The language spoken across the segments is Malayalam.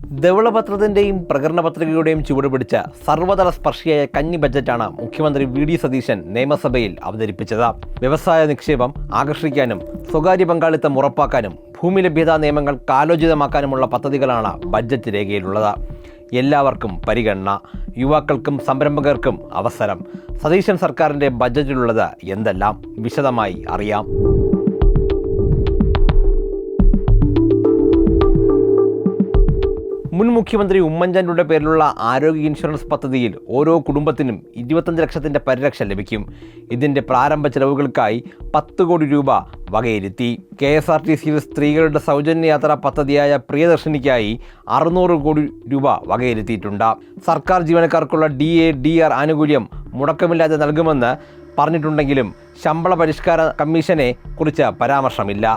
ധവളപത്രത്തിൻ്റെയും പ്രകടന പത്രികയുടെയും ചുവട് പിടിച്ച സർവ്വതല സ്പർശിയായ കന്നി ബജറ്റാണ് മുഖ്യമന്ത്രി വി.ഡി. സതീശൻ നിയമസഭയിൽ അവതരിപ്പിച്ചത്. വ്യവസായ നിക്ഷേപം ആകർഷിക്കാനും സ്വകാര്യ പങ്കാളിത്തം ഉറപ്പാക്കാനും ഭൂമി ലഭ്യതാ നിയമങ്ങൾ കാലോചിതമാക്കാനുമുള്ള പദ്ധതികളാണ് ബജറ്റ് രേഖയിലുള്ളത്. എല്ലാവർക്കും പരിഗണന, യുവാക്കൾക്കും സംരംഭകർക്കും അവസരം. സതീശൻ സർക്കാരിൻ്റെ ബജറ്റിലുള്ളത് എന്തെല്ലാം വിശദമായി അറിയാം. മുൻ മുഖ്യമന്ത്രി ഉമ്മൻചാണ്ടിയുടെ പേരിലുള്ള ആരോഗ്യ ഇൻഷുറൻസ് പദ്ധതിയിൽ ഓരോ കുടുംബത്തിനും 25 ലക്ഷത്തിൻ്റെ പരിരക്ഷ ലഭിക്കും. ഇതിൻ്റെ പ്രാരംഭ ചെലവുകൾക്കായി 10 കോടി രൂപ വകയിരുത്തി. KSRTCയിൽ സ്ത്രീകളുടെ സൗജന്യ യാത്രാ പദ്ധതിയായ പ്രിയദർശിനിക്കായി 600 കോടി രൂപ വകയിരുത്തിയിട്ടുണ്ട്. സർക്കാർ ജീവനക്കാർക്കുള്ള DA, DR ആനുകൂല്യം മുടക്കമില്ലാതെ നൽകുമെന്ന് പറഞ്ഞിട്ടുണ്ടെങ്കിലും ശമ്പള പരിഷ്കാര കമ്മീഷനെ കുറിച്ച് പരാമർശമില്ല.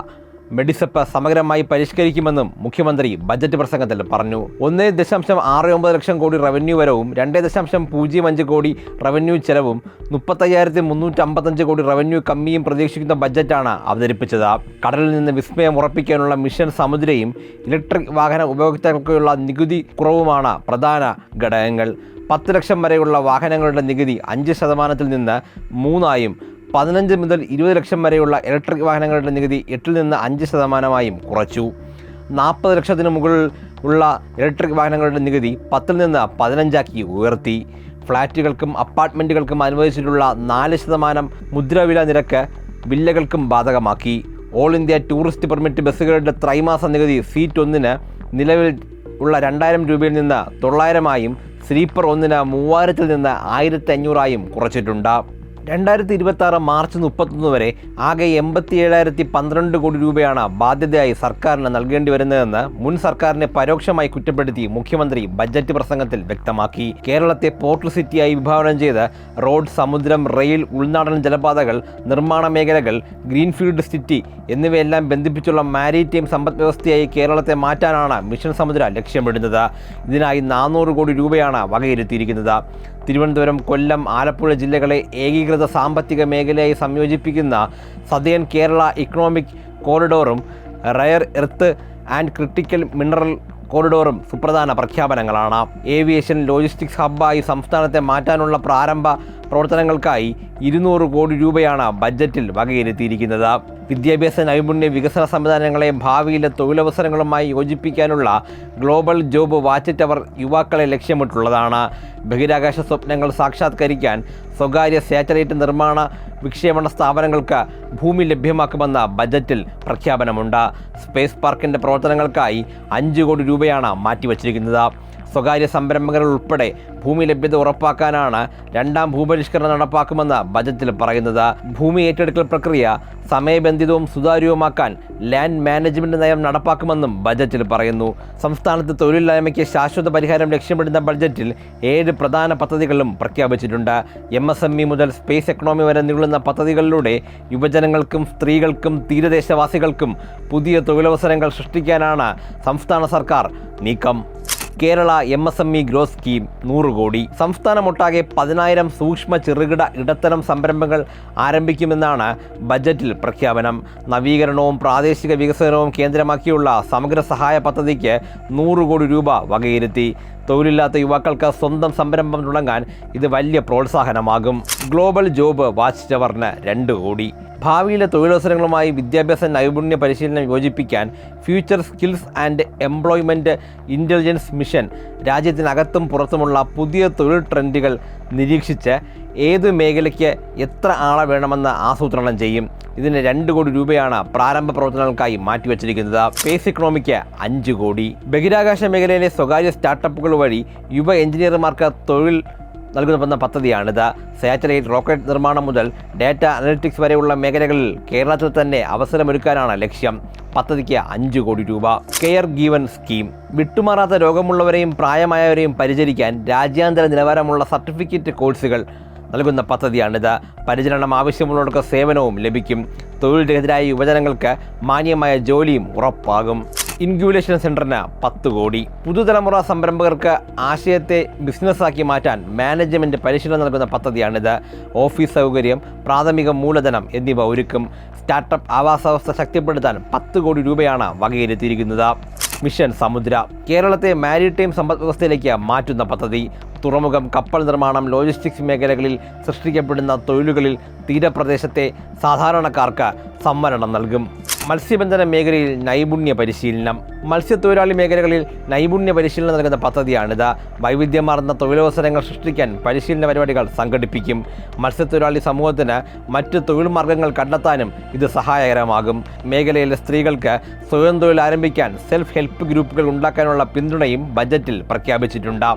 മെഡിസെപ്പ് സമഗ്രമായി പരിഷ്കരിക്കുമെന്നും മുഖ്യമന്ത്രി ബജറ്റ് പ്രസംഗത്തിൽ പറഞ്ഞു. 1.69 ലക്ഷം കോടി റവന്യൂ വരവും 2.05 കോടി റവന്യൂ ചെലവും 35,355 കോടി റവന്യൂ കമ്മിയും പ്രതീക്ഷിക്കുന്ന ബജറ്റാണ് അവതരിപ്പിച്ചത്. കടലിൽ നിന്ന് വിസ്മയം ഉറപ്പിക്കാനുള്ള മിഷൻ സമുദ്രയും ഇലക്ട്രിക് വാഹന ഉപഭോക്താക്കൾക്കുള്ള നികുതി കുറവുമാണ് പ്രധാന ഘടകങ്ങൾ. 10 ലക്ഷം വരെയുള്ള വാഹനങ്ങളുടെ നികുതി 5% നിന്ന് 3%, 15 മുതൽ 20 ലക്ഷം വരെയുള്ള ഇലക്ട്രിക് വാഹനങ്ങളുടെ നികുതി 8 നിന്ന് 5% കുറച്ചു. 40 ലക്ഷത്തിന് മുകളിൽ ഉള്ള ഇലക്ട്രിക് വാഹനങ്ങളുടെ നികുതി 10 നിന്ന് 15 ഉയർത്തി. ഫ്ളാറ്റുകൾക്കും അപ്പാർട്ട്മെൻറ്റുകൾക്കും അനുവദിച്ചിട്ടുള്ള 4% മുദ്രവില നിരക്ക് വില്ലകൾക്കും ബാധകമാക്കി. ഓൾ ഇന്ത്യ ടൂറിസ്റ്റ് പെർമിറ്റ് ബസ്സുകളുടെ ത്രൈമാസ നികുതി സീറ്റ് 1-ന് നിലവിൽ ഉള്ള 2000 രൂപയിൽ നിന്ന് 900-ആയും സ്ലീപ്പർ 1-ന് 3000-ൽ നിന്ന് 1500-ആയും കുറച്ചിട്ടുണ്ട്. 2026 മാർച്ച് 31 വരെ ആകെ 87,012 കോടി രൂപയാണ് ബാധ്യതയായി സർക്കാരിന് നൽകേണ്ടി വരുന്നതെന്ന് മുൻ സർക്കാരിനെ പരോക്ഷമായി കുറ്റപ്പെടുത്തി മുഖ്യമന്ത്രി ബജറ്റ് പ്രസംഗത്തിൽ വ്യക്തമാക്കി. കേരളത്തെ പോർട്ട് സിറ്റിയായി വിഭാവനം ചെയ്ത് റോഡ്, സമുദ്രം, റെയിൽ, ഉൾനാടൻ ജലപാതകൾ, നിർമ്മാണ മേഖലകൾ, ഗ്രീൻഫീൽഡ് സിറ്റി എന്നിവയെല്ലാം ബന്ധിപ്പിച്ചുള്ള മാരിടൈം സമ്പദ് വ്യവസ്ഥയായി കേരളത്തെ മാറ്റാനാണ് മിഷൻ സമുദ്ര ലക്ഷ്യമിടുന്നത്. ഇതിനായി 400 കോടി രൂപയാണ് വകയിരുത്തിയിരിക്കുന്നത്. തിരുവനന്തപുരം, കൊല്ലം, ആലപ്പുഴ ജില്ലകളെ ഏകീകൃത സാമ്പത്തിക മേഖലയായി സംയോജിപ്പിക്കുന്ന സതേൺ കേരള ഇക്കണോമിക് കോറിഡോറും rare earth and critical mineral കോറിഡോറും സുപ്രധാന പ്രഖ്യാപനങ്ങളാണ്. ഏവിയേഷൻ ലോജിസ്റ്റിക്സ് ഹബ്ബായി സംസ്ഥാനത്തെ മാറ്റാനുള്ള പ്രാരംഭ പ്രവർത്തനങ്ങൾക്കായി 200 കോടി രൂപയാണ് ബജറ്റിൽ വകയിരുത്തിയിരിക്കുന്നത്. വിദ്യാഭ്യാസ നൈപുണ്യ വികസന സംവിധാനങ്ങളെ ഭാവിയിലെ തൊഴിലവസരങ്ങളുമായി യോജിപ്പിക്കാനുള്ള ഗ്ലോബൽ ജോബ് വാച്ച് ടവർ യുവാക്കളെ ലക്ഷ്യമിട്ടുള്ളതാണ്. ബഹിരാകാശ സ്വപ്നങ്ങൾ സാക്ഷാത്കരിക്കാൻ സ്വകാര്യ സാറ്റലൈറ്റ് നിർമ്മാണ വിക്ഷേപണ സ്ഥാപനങ്ങൾക്ക് ഭൂമി ലഭ്യമാക്കുമെന്ന ബജറ്റിൽ പ്രഖ്യാപനമുണ്ട്. സ്പേസ് പാർക്കിൻ്റെ പ്രവർത്തനങ്ങൾക്കായി 5 കോടി രൂപയാണ് മാറ്റിവച്ചിരിക്കുന്നത്. സ്വകാര്യ സംരംഭകർ ഉൾപ്പെടെ ഭൂമി ലഭ്യത ഉറപ്പാക്കാനാണ് 2ാം ഭൂപരിഷ്കരണം നടപ്പാക്കുമെന്ന് ബജറ്റിൽ പറയുന്നത്. ഭൂമി ഏറ്റെടുക്കൽ പ്രക്രിയ സമയബന്ധിതവും സുതാര്യവുമാക്കാൻ ലാൻഡ് മാനേജ്മെൻറ്റ് നയം നടപ്പാക്കുമെന്നും ബജറ്റിൽ പറയുന്നു. സംസ്ഥാനത്ത് തൊഴിലില്ലായ്മയ്ക്ക് ശാശ്വത പരിഹാരം ലക്ഷ്യമിടുന്ന ബജറ്റിൽ 7 പ്രധാന പദ്ധതികളും പ്രഖ്യാപിച്ചിട്ടുണ്ട്. MSME മുതൽ സ്പേസ് എക്കണോമി വരെ നീളുന്ന പദ്ധതികളിലൂടെ യുവജനങ്ങൾക്കും സ്ത്രീകൾക്കും തീരദേശവാസികൾക്കും പുതിയ തൊഴിലവസരങ്ങൾ സൃഷ്ടിക്കാനാണ് സംസ്ഥാന സർക്കാർ നീക്കം. കേരള MSME ഗ്രോത്ത് സ്കീം 100 കോടി. സംസ്ഥാനമൊട്ടാകെ 10,000 സൂക്ഷ്മ ചെറുകിട ഇടത്തരം സംരംഭങ്ങൾ ആരംഭിക്കുമെന്നാണ് ബജറ്റിൽ പ്രഖ്യാപനം. നവീകരണവും പ്രാദേശിക വികസനവും കേന്ദ്രമാക്കിയുള്ള സമഗ്ര സഹായ പദ്ധതിക്ക് 100 കോടി രൂപ വകയിരുത്തി. തൊഴിലില്ലാത്ത യുവാക്കൾക്ക് സ്വന്തം സംരംഭം തുടങ്ങാൻ ഇത് വലിയ പ്രോത്സാഹനമാകും. ഗ്ലോബൽ ജോബ് വാച്ച് ടവറിന് 2 കോടി. ഭാവിയിലെ തൊഴിലവസരങ്ങളുമായി വിദ്യാഭ്യാസ നൈപുണ്യ പരിശീലനം യോജിപ്പിക്കാൻ future skills and employment intelligence mission രാജ്യത്തിനകത്തും പുറത്തുമുള്ള പുതിയ തൊഴിൽ ട്രെൻഡുകൾ നിരീക്ഷിച്ച് ഏതു മേഖലയ്ക്ക് എത്ര ആളെ വേണമെന്ന് ആസൂത്രണം ചെയ്യും. ഇതിന് 2 കോടി രൂപയാണ് പ്രാരംഭ പ്രവർത്തനങ്ങൾക്കായി മാറ്റിവച്ചിരിക്കുന്നത്. സ്പേസ് എക്കണോമിക്ക് 5 കോടി. ബഹിരാകാശ മേഖലയിലെ സ്വകാര്യ സ്റ്റാർട്ടപ്പുകൾ വഴി യുവ എഞ്ചിനീയർമാർക്ക് തൊഴിൽ നൽകുന്ന പദ്ധതിയാണിത്. സാറ്റലൈറ്റ്, റോക്കറ്റ് നിർമ്മാണം മുതൽ ഡാറ്റ അനലിറ്റിക്സ് വരെയുള്ള മേഖലകളിൽ കേരളത്തിൽ തന്നെ അവസരമൊരുക്കാനാണ് ലക്ഷ്യം. പദ്ധതിക്ക് 5 കോടി രൂപ. Care given scheme. വിട്ടുമാറാത്ത രോഗമുള്ളവരെയും പ്രായമായവരെയും പരിചരിക്കാൻ രാജ്യാന്തര നിലവാരമുള്ള സർട്ടിഫിക്കറ്റ് കോഴ്സുകൾ നൽകുന്ന പദ്ധതിയാണിത്. പരിചരണം ആവശ്യമുള്ളവർക്ക് സേവനവും ലഭിക്കും. തൊഴിൽ രഹിതരായ യുവജനങ്ങൾക്ക് മാന്യമായ ജോലിയും ഉറപ്പാകും. ഇൻക്യുബേഷൻ സെൻറ്ററിന് 10 കോടി. പുതുതലമുറ സംരംഭകർക്ക് ആശയത്തെ ബിസിനസ്സാക്കി മാറ്റാൻ മാനേജ്മെൻറ്റ് പരിശീലനം നൽകുന്ന പദ്ധതിയാണിത്. ഓഫീസ് സൗകര്യം, പ്രാഥമിക മൂലധനം എന്നിവ ഒരുക്കും. സ്റ്റാർട്ടപ്പ് ആവാസവ്യവസ്ഥ ശക്തിപ്പെടുത്താൻ 10 കോടി രൂപയാണ് വകയിരുത്തിയിരിക്കുന്നത്. മിഷൻ സമുദ്ര. കേരളത്തെ മാരിടൈം സമ്പദ്വ്യവസ്ഥയിലേക്ക് മാറ്റുന്ന പദ്ധതി. തുറമുഖം, കപ്പൽ നിർമ്മാണം, ലോജിസ്റ്റിക്സ് മേഖലകളിൽ സൃഷ്ടിക്കപ്പെടുന്ന തൊഴിലുകളിൽ തീരപ്രദേശത്തെ സാധാരണക്കാർക്ക് സംവരണം നൽകും. മത്സ്യബന്ധന മേഖലയിൽ നൈപുണ്യ പരിശീലനം. മത്സ്യത്തൊഴിലാളി മേഖലകളിൽ നൈപുണ്യ പരിശീലനം നൽകുന്ന പദ്ധതിയാണിത്. വൈവിധ്യമാർന്ന തൊഴിലവസരങ്ങൾ സൃഷ്ടിക്കാൻ പരിശീലന പരിപാടികൾ സംഘടിപ്പിക്കും. മത്സ്യത്തൊഴിലാളി സമൂഹത്തിന് മറ്റ് തൊഴിൽ മാർഗങ്ങൾ കണ്ടെത്താനും ഇത് സഹായകരമാകും. മേഖലയിലെ സ്ത്രീകൾക്ക് സ്വയം തൊഴിൽ ആരംഭിക്കാൻ സെൽഫ് ഹെൽപ്പ് ഗ്രൂപ്പുകൾ ഉണ്ടാക്കാനുള്ള പിന്തുണയും ബജറ്റിൽ പ്രഖ്യാപിച്ചിട്ടുണ്ട്.